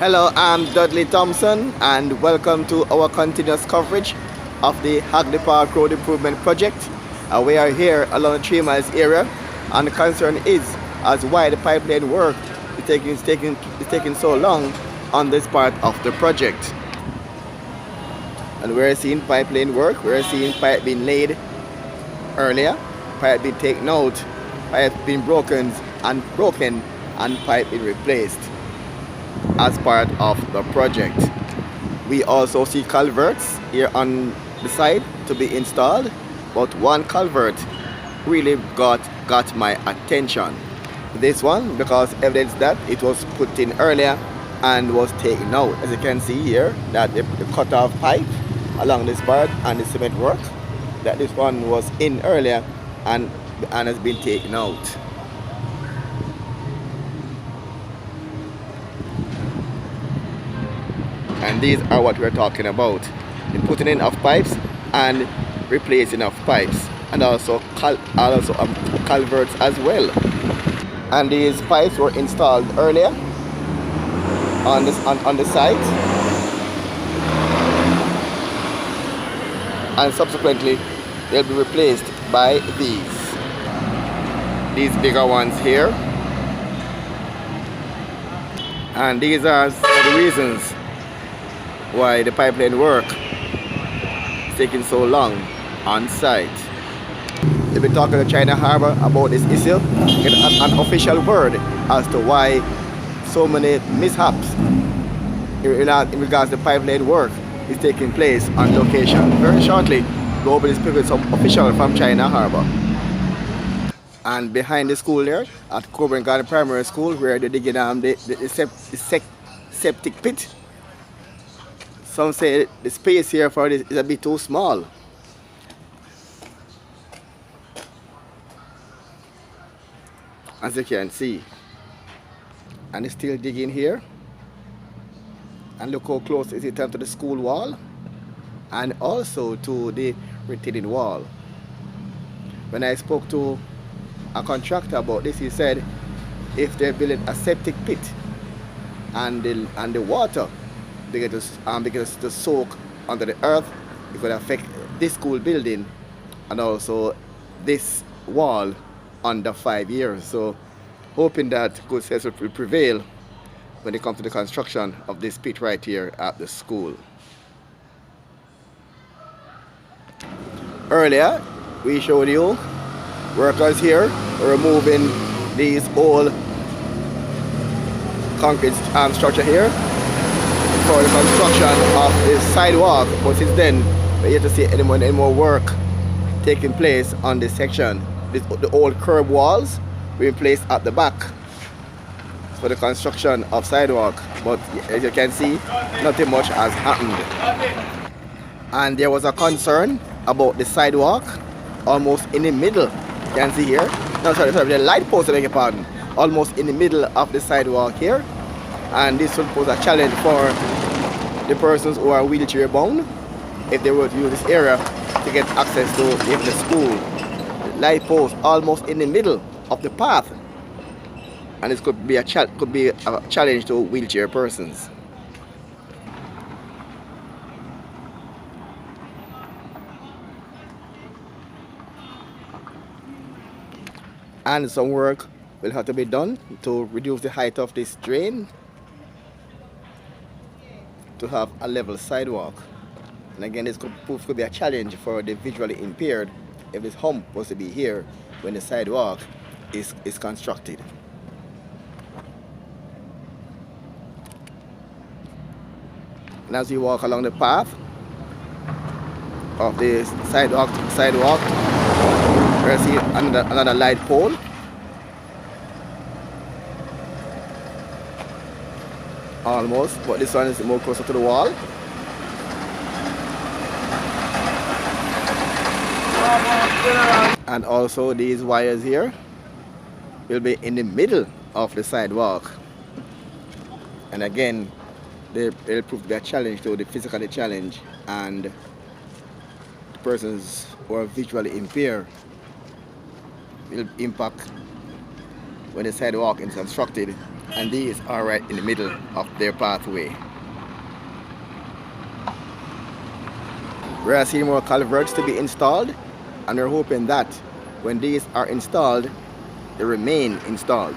Hello, I'm Dudley Thompson and welcome to our continuous coverage of the Hagley Park Road Improvement Project. We are here along the 3 miles area, and the concern is as why the pipeline work is taking so long on this part of the project. And we're seeing pipeline work, we're seeing pipe being laid earlier, pipe being taken out, pipe being broken and pipe being replaced as part of the project. We also see culverts here on the side to be installed, but one culvert really got my attention. This one, because evidence that it was put in earlier and was taken out. As you can see here, that the cut off pipe along this part and the cement work, that this one was in earlier and has been taken out. And these are what we're talking about, the putting in of pipes and replacing of pipes, and also culverts as well. And these pipes were installed earlier on the site, and subsequently they'll be replaced by these bigger ones here. And these are the reasons why the pipeline work is taking so long on site. They've been talking to China Harbor about this issue, get an official word as to why so many mishaps in regards to pipeline work is taking place on location. Very shortly, we'll be speaking with some official from China Harbor. And behind the school there, at Calvert Garden Primary School, where they're digging the septic pit, some say the space here for this is a bit too small. As you can see. And it's still digging here. And look how close it is to the school wall and also to the retaining wall. When I spoke to a contractor about this, he said if they're building a septic pit and the water begins to soak under the earth, it could affect this school building and also this wall under 5 years. So hoping that good sense will prevail when it comes to the construction of this pit right here at the school. Earlier we showed you workers here removing these old concrete structure here for the construction of the sidewalk, but since then we're yet to see any more work taking place on this section. The old curb walls were placed at the back for the construction of sidewalk, but as you can see, nothing much has happened. And there was a concern about the sidewalk almost in the middle. You can see here, no, sorry, the light post, I beg your pardon, almost in the middle of the sidewalk here. And this will pose a challenge for the persons who are wheelchair bound if they were to use this area to get access to the school. The light post almost in the middle of the path, and this could be a challenge to wheelchair persons. And some work will have to be done to reduce the height of this drain to have a level sidewalk. And again, this could be a challenge for the visually impaired if this hump was to be here when the sidewalk is constructed. And as you walk along the path of the sidewalk, you see another light pole. Almost, but this one is more closer to the wall. And also these wires here will be in the middle of the sidewalk. And again, they'll prove to be a challenge to the physically challenged and the persons who are visually impaired. Will impact when the sidewalk is constructed and these are right in the middle of their pathway. We are seeing more culverts to be installed, and we're hoping that when these are installed, they remain installed.